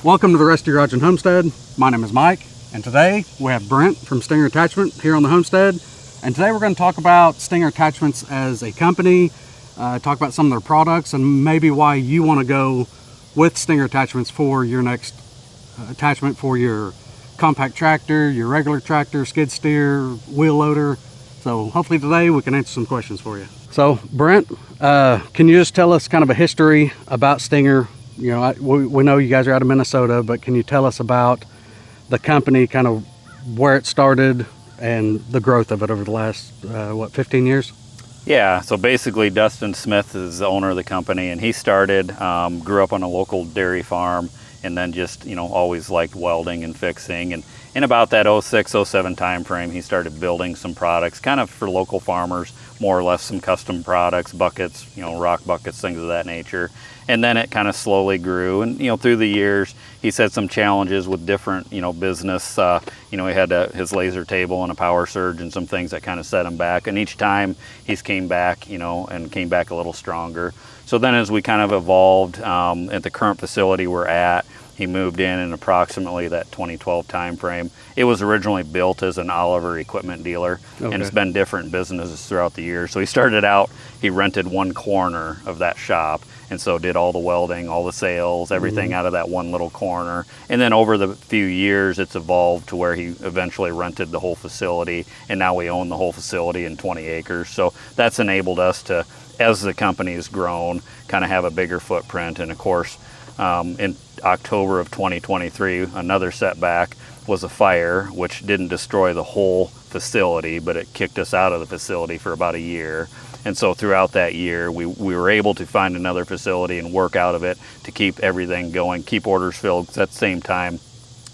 Welcome to the Rusty Garage and Homestead. My name is Mike, and today we have Brendt from Stinger Attachment here on the Homestead. And today we're going to talk about Stinger Attachments as a company, talk about some of their products, and maybe why you want to go with Stinger Attachments for your next attachment for your compact tractor, your regular tractor, skid steer, wheel loader. So hopefully today we can answer some questions for you. So Brendt, can you just tell us kind of a history about Stinger? You know, we know you guys are out of Minnesota, but can you tell us about the company, kind of where it started and the growth of it over the last, 15 years? Yeah, so basically Dustin Smith is the owner of the company, and he started, grew up on a local dairy farm, and then just, always liked welding and fixing. And in about that 06, 07 time frame, he started building some products kind of for local farmers, more or less some custom products, buckets, rock buckets, things of that nature. And then it kind of slowly grew. And, through the years, he's had some challenges with different, business. He had his laser table and a power surge and some things that kind of set him back. And each time he's came back, and came back a little stronger. So then as we kind of evolved at the current facility we're at, he moved in approximately that 2012 time frame. It was originally built as an Oliver equipment dealer, okay. And it's been different businesses throughout the years. So he started out, he rented one corner of that shop, and so did all the welding, all the sales, everything out of that one little corner. And then over the few years, it's evolved to where he eventually rented the whole facility, and now we own the whole facility in 20 acres. So that's enabled us to, as the company has grown, kind of have a bigger footprint. And of course, in October of 2023, another setback was a fire, which didn't destroy the whole facility, but it kicked us out of the facility for about a year. And so throughout that year, we were able to find another facility and work out of it to keep everything going, keep orders filled. 'Cause at the same time,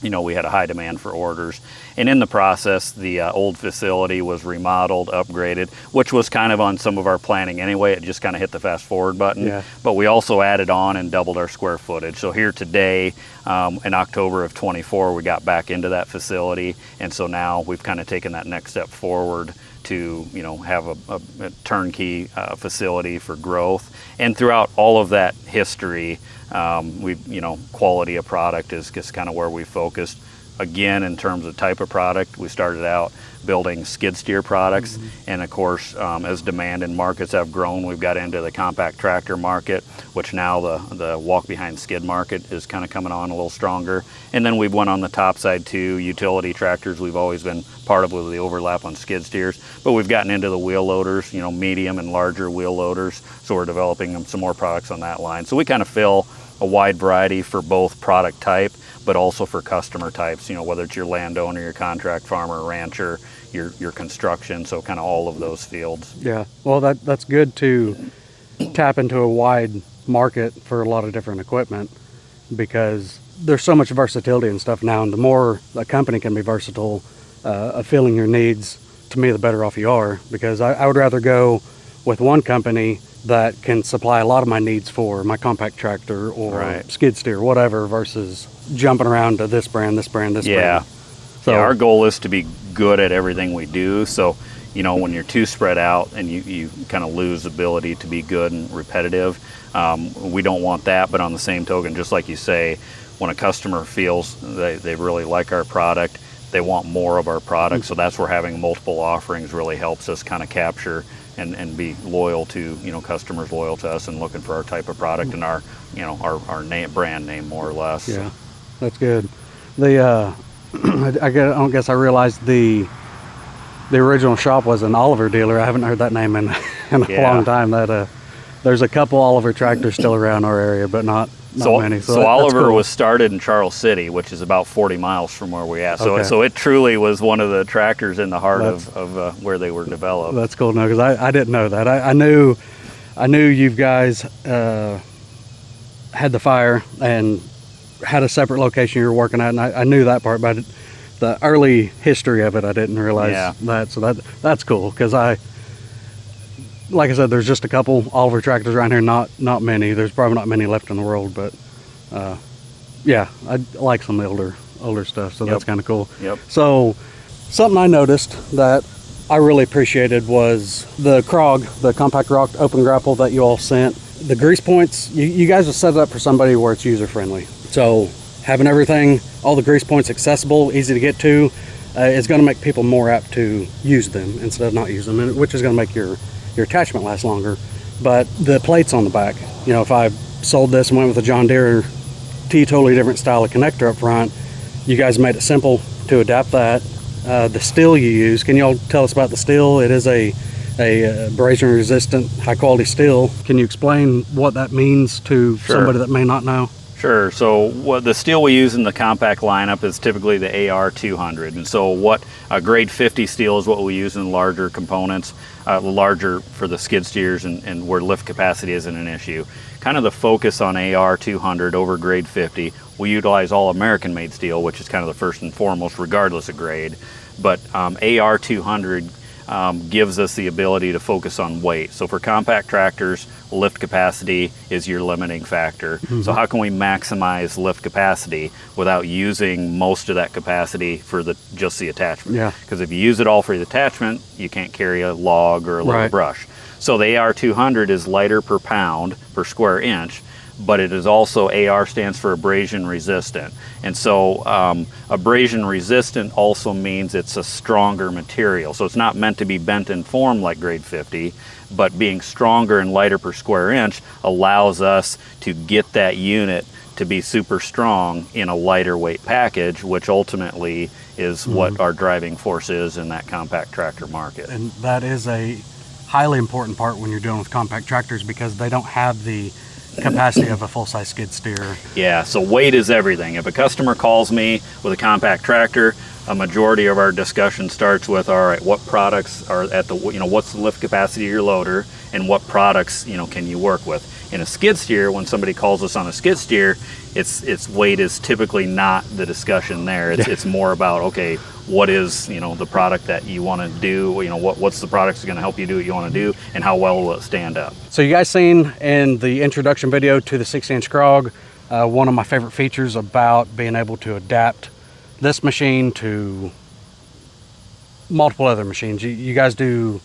we had a high demand for orders. And in the process, the old facility was remodeled, upgraded, which was kind of on some of our planning anyway. It just kind of hit the fast forward button. Yeah. But we also added on and doubled our square footage. So here today, in October of 24, we got back into that facility. And so now we've kind of taken that next step forward to have a turnkey facility for growth. And throughout all of that history, quality of product is just kind of where we focused. Again, in terms of type of product, we started out building skid steer products, and of course, as demand and markets have grown, we've got into the compact tractor market, which now the walk behind skid market is kind of coming on a little stronger. And then we've went on the top side too, utility tractors. We've always been part of with the overlap on skid steers, but we've gotten into the wheel loaders, medium and larger wheel loaders. So we're developing some more products on that line. So we kind of fill a wide variety for both product type, but also for customer types, whether it's your landowner, your contract farmer, rancher, your construction, so kind of all of those fields. Yeah, well that's good to tap into a wide market for a lot of different equipment, because there's so much versatility and stuff now, and the more a company can be versatile of filling your needs, to me the better off you are, because I would rather go with one company that can supply a lot of my needs for my compact tractor or skid steer, whatever, versus jumping around to this brand, this brand, this brand. So our goal is to be good at everything we do. So, when you're too spread out and you kind of lose the ability to be good and repetitive, we don't want that. But on the same token, just like you say, when a customer feels they really like our product, they want more of our product. So that's where having multiple offerings really helps us kind of capture and be loyal to, customers loyal to us and looking for our type of product and our, our name, brand name, more or less. Yeah, that's good. The I guess I realized the original shop was an Oliver dealer. I haven't heard that name in a long time. That there's a couple Oliver tractors still around our area, but not many. So Oliver was started in Charles City, which is about 40 miles from where we're at. So it truly was one of the tractors in the heart of where they were developed. That's cool to know, because I didn't know that. I knew you guys had the fire and had a separate location you were working at, and I knew that part, but the early history of it I didn't realize that. So that's cool, because like I said, there's just a couple Oliver tractors around here, not many. There's probably not many left in the world, but yeah, I like some older stuff, so that's kind of cool. Yep. So something I noticed that I really appreciated was the Krog, the compact rock open grapple that you all sent. The grease points, you guys have set it up for somebody where it's user friendly. So having everything, all the grease points accessible, easy to get to, is going to make people more apt to use them instead of not use them, which is going to make your attachment last longer. But the plates on the back, you know, if I sold this and went with a John Deere totally different style of connector up front, you guys made it simple to adapt that. The steel you use, can y'all tell us about the steel? It is a abrasion resistant, high quality steel. Can you explain what that means to somebody that may not know? Sure. So what the steel we use in the compact lineup is typically the AR200, and so what grade 50 steel is what we use in larger components, larger for the skid steers and where lift capacity isn't an issue. Kind of the focus on AR200 over grade 50. We utilize all American made steel, which is kind of the first and foremost regardless of grade, but AR200 gives us the ability to focus on weight. So for compact tractors, lift capacity is your limiting factor. So how can we maximize lift capacity without using most of that capacity for just the attachment? Yeah. Because if you use it all for the attachment, you can't carry a log or a little brush. So the AR200 is lighter per pound per square inch, but it is also, AR stands for abrasion resistant. And so abrasion resistant also means it's a stronger material. So it's not meant to be bent and formed like grade 50, but being stronger and lighter per square inch allows us to get that unit to be super strong in a lighter weight package, which ultimately is what our driving force is in that compact tractor market. And that is a highly important part when you're dealing with compact tractors, because they don't have the capacity of a full-size skid steer. Yeah, so weight is everything. If a customer calls me with a compact tractor, a majority of our discussion starts with, all right, what products are at the, what's the lift capacity of your loader, and what products, can you work with? In a skid steer, when somebody calls us on a skid steer, its weight is typically not the discussion there. It's more about, okay, what is the product that you want to do? What's the product that's going to help you do what you want to do, and how well will it stand up? So you guys seen in the introduction video to the 60-inch Krog, one of my favorite features about being able to adapt this machine to multiple other machines. You guys do,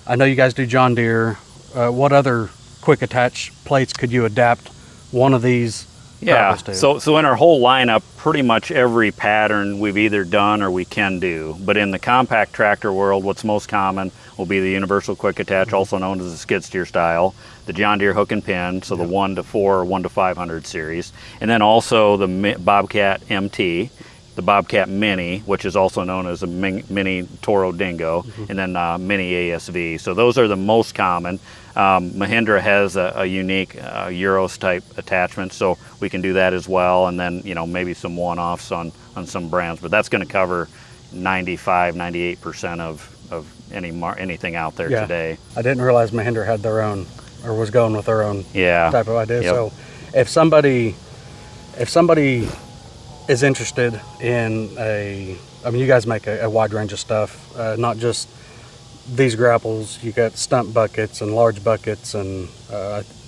I know you guys do John Deere. What other quick attach plates could you adapt one of these? Yeah, so in our whole lineup, pretty much every pattern we've either done or we can do. But in the compact tractor world, what's most common will be the universal quick attach, also known as the skid steer style, the John Deere hook and pin, so the 1 to 4 or 1 to 500 series, and then also the Bobcat MT, the Bobcat Mini, which is also known as a Mini Toro Dingo, and then Mini ASV. So those are the most common. Mahindra has a unique Euros type attachment, so we can do that as well, and then maybe some one-offs on some brands, but that's going to cover 95-98% of anything out there today. I didn't realize Mahindra had their own, or was going with their own type of idea. So if somebody is interested in you guys make a wide range of stuff, not just these grapples. You got stump buckets and large buckets and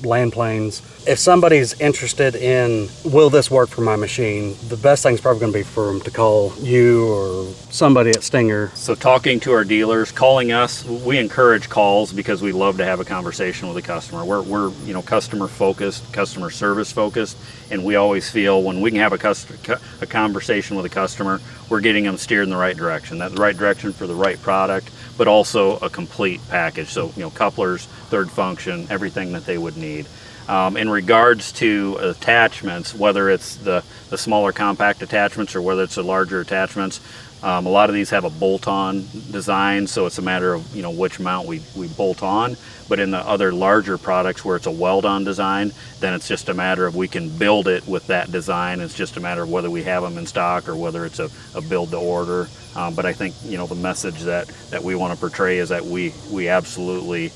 land planes. If somebody's interested in, will this work for my machine, the best thing's probably going to be for them to call you or somebody at Stinger. So talking to our dealers, calling us, we encourage calls because we love to have a conversation with a customer. We're customer focused, customer service focused, and we always feel when we can have a conversation with a customer, we're getting them steered in the right direction. That's the right direction for the right product, but also a complete package. So, couplers, third function, everything that they would need. In regards to attachments, whether it's the smaller compact attachments or whether it's the larger attachments, a lot of these have a bolt-on design, so it's a matter of which mount we bolt on. But in the other larger products where it's a weld-on design, then it's just a matter of we can build it with that design. It's just a matter of whether we have them in stock or whether it's a build-to-order. But I think the message that we want to portray is that we absolutely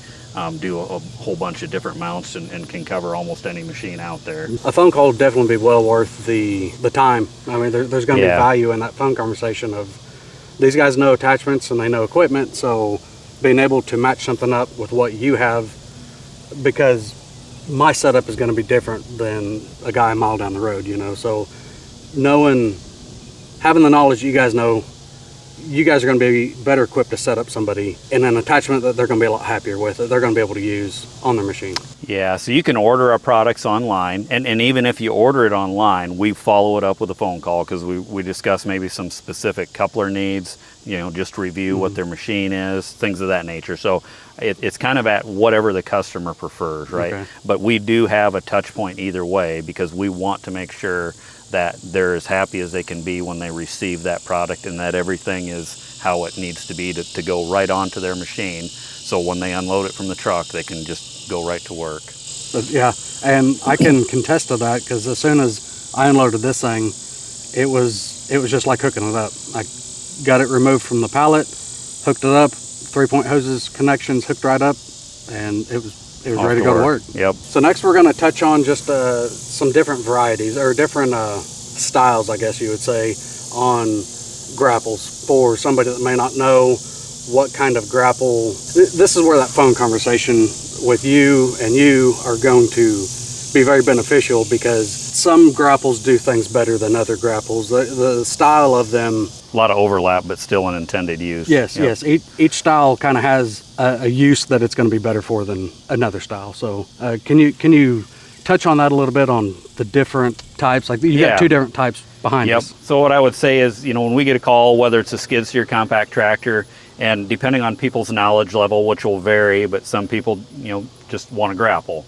do a whole bunch of different mounts and can cover almost any machine out there. A phone call would definitely be well worth the time. I mean, there's going to be value in that phone conversation of these guys know attachments and they know equipment, so being able to match something up with what you have, because my setup is going to be different than a guy a mile down the road, so having the knowledge you guys know you guys are going to be better equipped to set up somebody in an attachment that they're going to be a lot happier with, that they're going to be able to use on their machine. Yeah, so you can order our products online, and even if you order it online, we follow it up with a phone call, because we discuss maybe some specific coupler needs, just review what their machine is, things of that nature. So it's kind of at whatever the customer prefers, right? Okay. But we do have a touch point either way, because we want to make sure that they're as happy as they can be when they receive that product, and that everything is how it needs to be to go right onto their machine. So when they unload it from the truck, they can just go right to work. But yeah, and I can contest to that, because as soon as I unloaded this thing, it was just like hooking it up. I got it removed from the pallet, hooked it up, 3-point hoses, connections hooked right up, and it was ready to go to work. Yep. So next we're going to touch on just some different varieties, or different styles, I guess you would say, on grapples, for somebody that may not know what kind of grapple. This is where that phone conversation with you are going to be very beneficial, because some grapples do things better than other grapples. The style of them, A lot of overlap, but still an intended use. yes, Yep. yes. Each style kind of has a use that it's going to be better for than another style. So can you touch on that a little bit, on the different types? Like, you got two different types behind Yep. us. So what I would say is, when we get a call, whether it's a skid steer, compact tractor, and depending on people's knowledge level, which will vary, but some people, just want to grapple.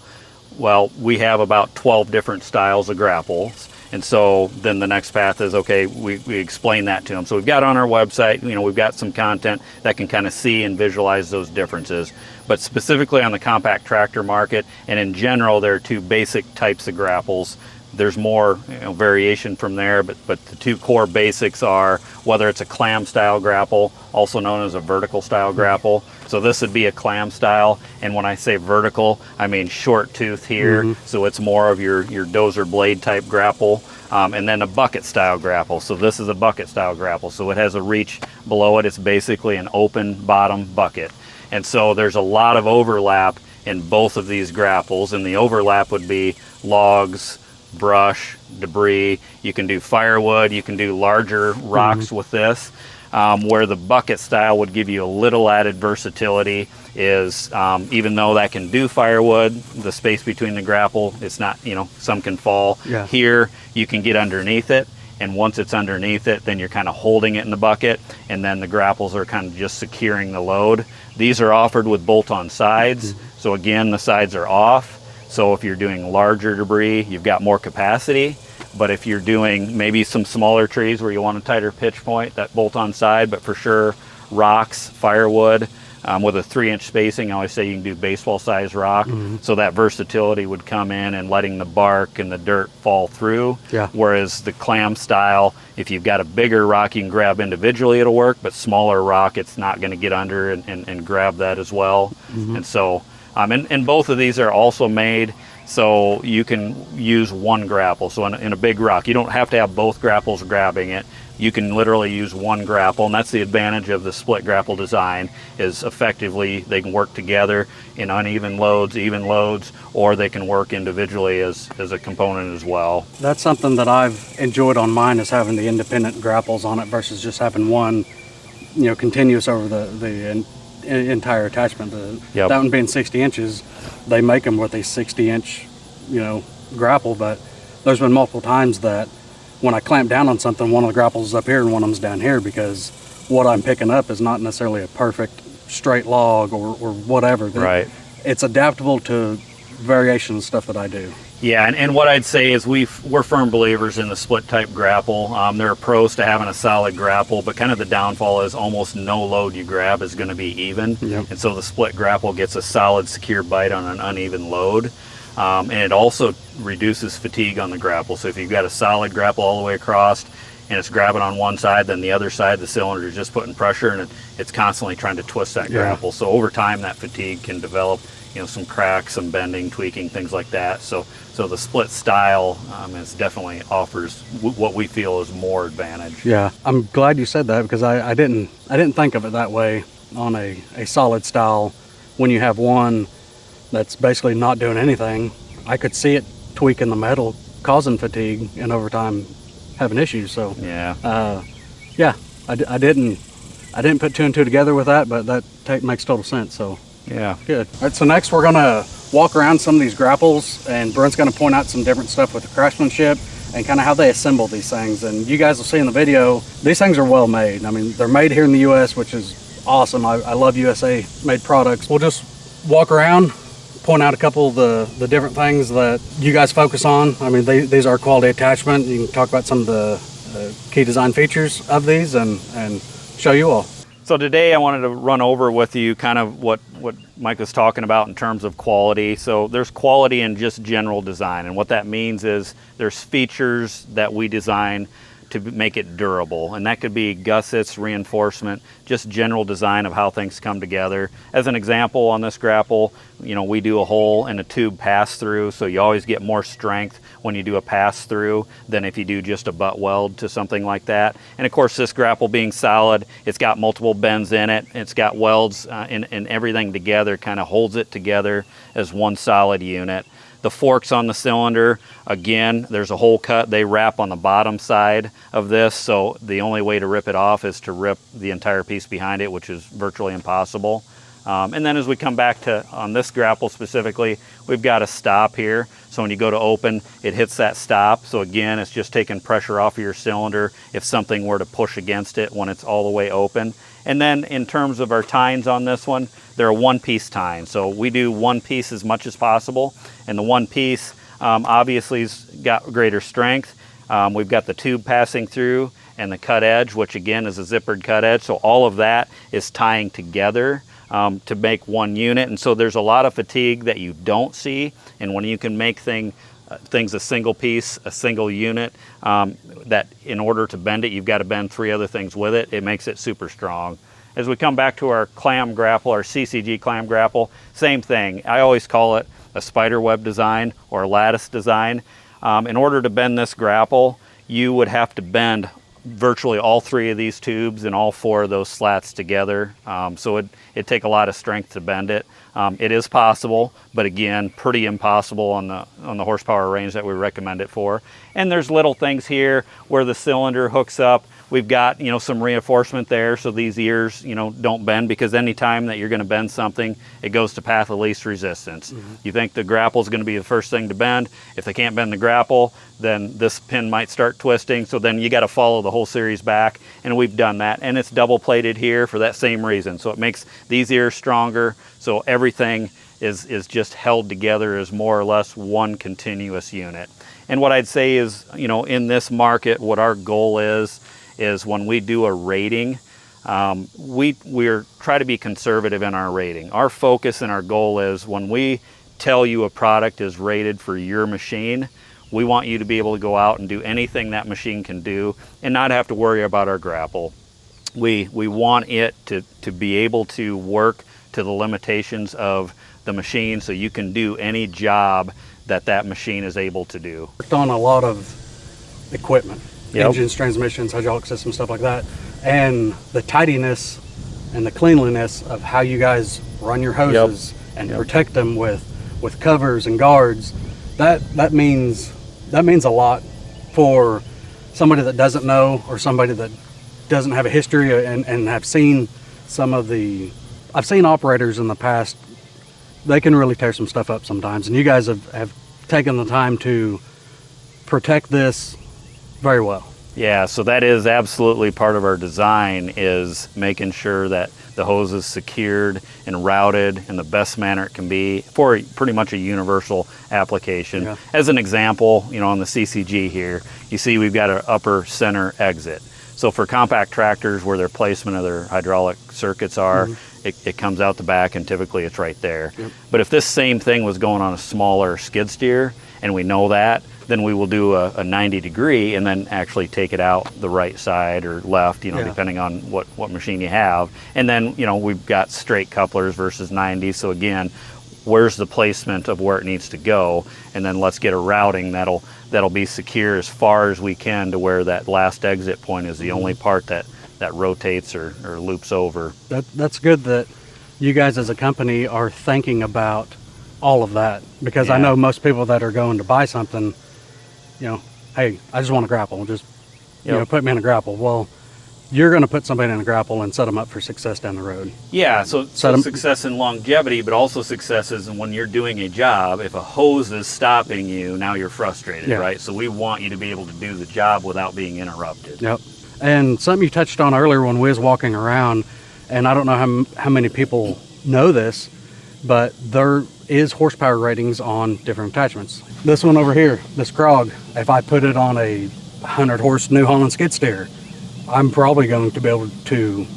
Well, we have about 12 different styles of grapples. And so then the next path is, okay, we explain that to them. So we've got on our website, we've got some content that can kind of see and visualize those differences. But specifically on the compact tractor market, and in general, there are two basic types of grapples. There's more variation from there, but the two core basics are whether it's a clam style grapple, also known as a vertical style grapple. So this would be a clam style, and when I say vertical, I mean short tooth here, so it's more of your dozer blade type grapple. And then a bucket style grapple. So this is a bucket style grapple. So it has a reach below it. It's basically an open bottom bucket. And so there's a lot of overlap in both of these grapples, and the overlap would be logs, brush, debris. You can do firewood, you can do larger rocks with this. Where the bucket style would give you a little added versatility is, even though that can do firewood, the space between the grapple, it's not, some can fall. Yeah. Here you can get underneath it, and once it's underneath it, then you're kind of holding it in the bucket, and then the grapples are kind of just securing the load. These are offered with bolt-on sides, so again, the sides are off. So if you're doing larger debris, you've got more capacity. But if you're doing maybe some smaller trees where you want a tighter pitch point, that bolt-on side, but for sure rocks, firewood, with a 3-inch spacing, I always say you can do baseball size rock. So that versatility would come in and letting the bark and the dirt fall through. Yeah. Whereas the clam style, if you've got a bigger rock, you can grab individually, it'll work, but smaller rock, it's not going to get under and grab that as well. And so, and both of these are also made so you can use one grapple. So in a big rock, you don't have to have both grapples grabbing it. You can literally use one grapple, and that's the advantage of the split grapple design, is effectively they can work together in uneven loads, even loads, or they can work individually as a component as well. That's Something that I've enjoyed on mine is having the independent grapples on it versus just having one, continuous over the entire attachment. That one being 60 inches, they make them with a 60-inch, grapple, but there's been multiple times that when I clamp down on something, one of the grapples is up here and one of them's down here, because what I'm picking up is not necessarily a perfect straight log or whatever. Right. It's adaptable to variation and stuff that I do. Yeah, and what I'd say is we're firm believers in the split type grapple. There are pros to having a solid grapple, but kind of the downfall is almost no load you grab is going to be even. Yep. And so the split grapple gets a solid, secure bite on an uneven load. And it also reduces fatigue on the grapple. So if you've got a solid grapple all the way across and it's grabbing on one side, then the other side, the cylinder is just putting pressure, and it's constantly trying to twist that grapple. So over time, that fatigue can develop, some cracks, some bending, tweaking, things like that. So the split style is definitely offers what we feel is more advantage. Yeah, I'm glad you said that, because I didn't think of it that way on a solid style. When you have one that's basically not doing anything, I could see it tweaking the metal, causing fatigue, and over time having issues. So yeah, I didn't I didn't put two and two together with that, but that makes total sense. So yeah, good. All right, so next we're gonna walk around some of these grapples, and Brent's gonna point out some different stuff with the craftsmanship and kind of how they assemble these things. And you guys will see in the video, these things are well made. I mean, they're made here in the US, which is awesome. I love USA made products. We'll just walk around, point out a couple of the different things that you guys focus on. I mean, these are quality attachment. You can talk about some of the key design features of these and show you all. So today I wanted to run over with you kind of what Mike was talking about in terms of quality. So there's quality in just general design, and what that means is there's features that we design to make it durable, and that could be gussets, reinforcement, just general design of how things come together. As an example, on this grapple, you know, we do a hole and a tube pass through, so you always get more strength when you do a pass through than if you do just a butt weld to something like that. And of course, this grapple being solid, it's got multiple bends in it, it's got welds, and everything together kind of holds it together as one solid unit. The forks on the cylinder, again, there's a hole cut. They wrap on the bottom side of this, so the only way to rip it off is to rip the entire piece behind it, which is virtually impossible. And then as we come back to on this grapple specifically, we've got a stop here. So when you go to open, it hits that stop. So again, it's just taking pressure off of your cylinder if something were to push against it when it's all the way open. And then in terms of our tines on this one, they're a one-piece tine. So we do one piece as much as possible. And the one piece obviously has got greater strength. We've got the tube passing through and the cut edge, which again is a zippered cut edge. So all of that is tying together to make one unit. And so there's a lot of fatigue that you don't see. And when you can make things a single piece, a single unit, that in order to bend it, you've got to bend three other things with it. It makes it super strong. As we come back to our clam grapple, our CCG clam grapple, same thing. I always call it a spider web design or a lattice design. In order to bend this grapple, you would have to bend virtually all three of these tubes and all four of those slats together. So it'd take a lot of strength to bend it. It is possible, but again, pretty impossible on the horsepower range that we recommend it for. And there's little things here where the cylinder hooks up. We've got, you know, some reinforcement there so these ears, you know, don't bend, because anytime that you're going to bend something, it goes to path of least resistance. Mm-hmm. You think the grapple is going to be the first thing to bend. If they can't bend the grapple, then this pin might start twisting. So then you got to follow the whole series back, and we've done that. And it's double plated here for that same reason. So it makes these ears stronger. So everything is just held together as more or less one continuous unit. And what I'd say is, you know, in this market, what our goal is when we do a rating, we're try to be conservative in our rating. Our focus and our goal is when we tell you a product is rated for your machine, we want you to be able to go out and do anything that machine can do and not have to worry about our grapple. We want it to be able to work to the limitations of the machine, so you can do any job that machine is able to do. Worked on a lot of equipment. Yep. Engines, transmissions, hydraulic systems, stuff like that. And the tidiness and the cleanliness of how you guys run your hoses and protect them with covers and guards, that means a lot for somebody that doesn't know, or somebody that doesn't have a history and have seen some of I've seen operators in the past, they can really tear some stuff up sometimes. And you guys have taken the time to protect this very well. Yeah, so that is absolutely part of our design, is making sure that the hose is secured and routed in the best manner it can be for pretty much a universal application. Yeah. As an example, you know, on the CCG here, you see we've got an upper center exit. So for compact tractors where their placement of their hydraulic circuits are, it comes out the back, and typically it's right there. Yep. But if this same thing was going on a smaller skid steer, and we know that, then we will do a 90 degree and then actually take it out the right side or left, you know, depending on what machine you have. And then, you know, we've got straight couplers versus 90. So again, where's the placement of where it needs to go? And then let's get a routing that'll be secure as far as we can to where that last exit point is the only part that rotates or loops over. That's good that you guys as a company are thinking about all of that, because I know most people that are going to buy something, you know, hey, I just want a grapple, just you know, put me in a grapple. Well, you're going to put somebody in a grapple and set them up for success down the road. Yeah, so success in longevity, but also successes in when you're doing a job. If a hose is stopping you, now you're frustrated, right? So we want you to be able to do the job without being interrupted. Yep. And something you touched on earlier when we was walking around, and I don't know how many people know this, but there is horsepower ratings on different attachments. This one over here, this Krog, if I put it on a 100 horse New Holland skid steer, I'm probably going to be able to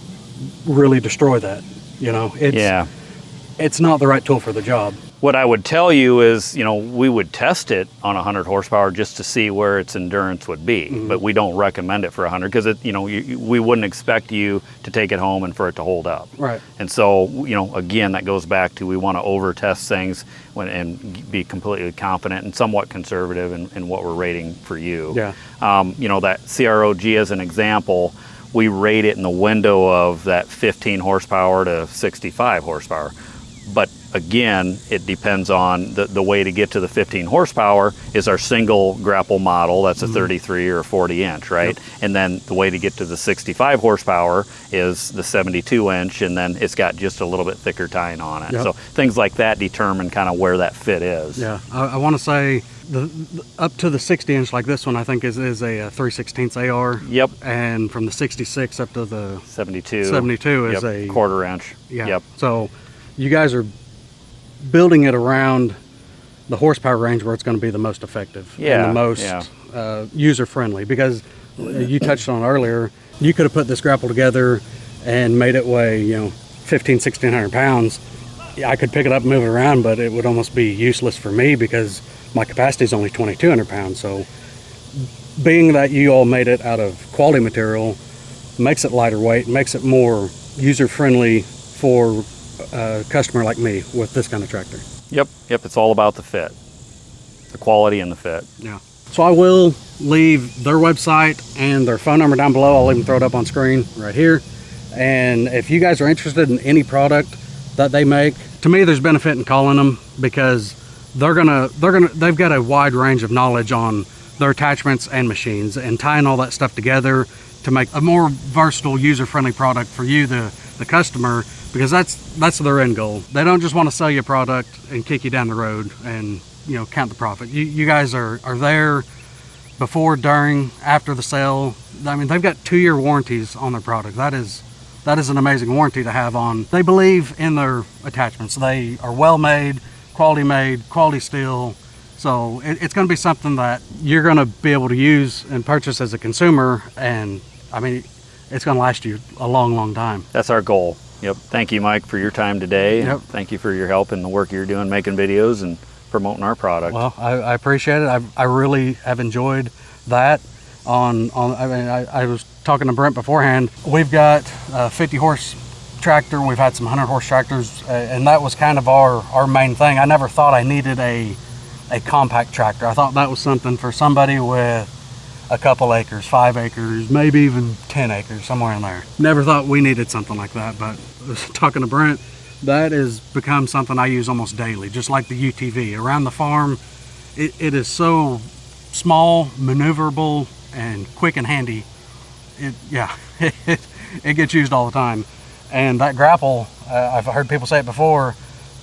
really destroy that. You know, it's not the right tool for the job. What I would tell you is, you know, we would test it on 100 horsepower just to see where its endurance would be, but we don't recommend it for 100 because it, you know, we wouldn't expect you to take it home and for it to hold up. Right. And so, you know, again, that goes back to we want to over test things and be completely confident and somewhat conservative in what we're rating for you. Yeah. You know, that CROG as an example, we rate it in the window of that 15 horsepower to 65 horsepower. But again, it depends on the way to get to the 15 horsepower is our single grapple model. That's a 33 or 40 inch, right? Yep. And then the way to get to the 65 horsepower is the 72 inch, and then it's got just a little bit thicker tine on it. Yep. So things like that determine kind of where that fit is. Yeah, I want to say the up to the 60 inch like this one, I think is a 3/16 AR. Yep. And from the 66 up to the 72 is a quarter inch. Yeah. Yep. So you guys are building it around the horsepower range where it's going to be the most effective and the most user friendly, because you touched on earlier, you could have put this grapple together and made it weigh, you know, 1,500-1,600 pounds. I could pick it up and move it around, but it would almost be useless for me because my capacity is only 2,200 pounds. So being that you all made it out of quality material makes it lighter weight, makes it more user friendly for a customer like me with this kind of tractor. Yep, it's all about the fit, the quality and the fit. Yeah. So I will leave their website and their phone number down below. I'll even throw it up on screen right here. And if you guys are interested in any product that they make, to me there's benefit in calling them, because they've got a wide range of knowledge on their attachments and machines, and tying all that stuff together to make a more versatile, user-friendly product for you, the customer, because that's their end goal. They don't just want to sell you a product and kick you down the road and, you know, count the profit. You guys are there before, during, after the sale. I mean, they've got 2-year warranties on their product. That is an amazing warranty to have on. They believe in their attachments. They are well made, quality steel. So it's going to be something that you're going to be able to use and purchase as a consumer, and I mean, it's going to last you a long, long time. That's our goal. Yep. Thank you, Mike, for your time today. Yep. Thank you for your help in the work you're doing, making videos and promoting our product. Well, I appreciate it. I really have enjoyed that. I mean, I was talking to Brent beforehand. We've got a 50 horse tractor. We've had some 100 horse tractors, and that was kind of our main thing. I never thought I needed a compact tractor. I thought that was something for somebody with a couple acres, 5 acres, maybe even 10 acres, somewhere in there. Never thought we needed something like that, but I was talking to Brent, that has become something I use almost daily, just like the UTV. Around the farm, it is so small, maneuverable, and quick and handy. It gets used all the time. And that grapple, I've heard people say it before,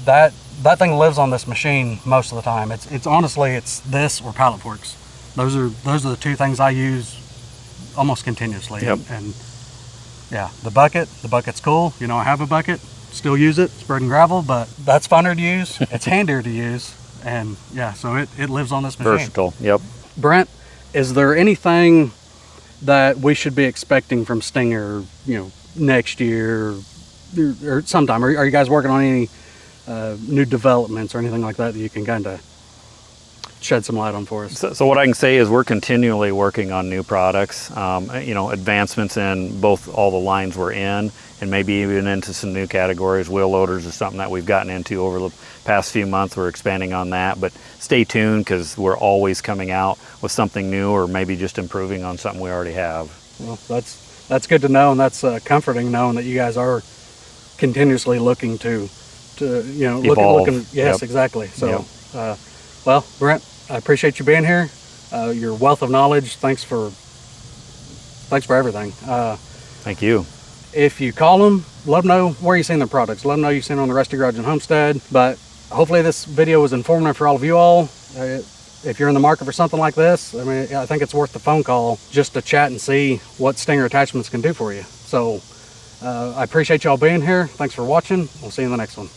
that thing lives on this machine most of the time. It's honestly, it's this or pallet forks. Those are the two things I use almost continuously. Yep. And yeah, the bucket's cool. You know, I have a bucket, still use it, spreading gravel, but that's funner to use. It's handier to use. And yeah, so it lives on this machine. Versatile, yep. Brent, is there anything that we should be expecting from Stinger, you know, next year or sometime? Are you guys working on any new developments or anything like that you can kind of shed some light on for us? So what I can say is we're continually working on new products, you know, advancements in both all the lines we're in, and maybe even into some new categories. Wheel loaders is something that we've gotten into over the past few months. We're expanding on that, but stay tuned, because we're always coming out with something new, or maybe just improving on something we already have. Well, that's good to know, and that's comforting knowing that you guys are continuously looking to you know, evolve. looking. Yes, yep. Exactly. So, yep. Well, Brent, I appreciate you being here. Your wealth of knowledge. Thanks for everything. Thank you. If you call them, let them know where you've seen their products. Let them know you've seen them on the Rusty Garage and Homestead. But hopefully this video was informative for all of you all. If you're in the market for something like this, I mean, I think it's worth the phone call just to chat and see what Stinger Attachments can do for you. So I appreciate y'all being here. Thanks for watching. We'll see you in the next one.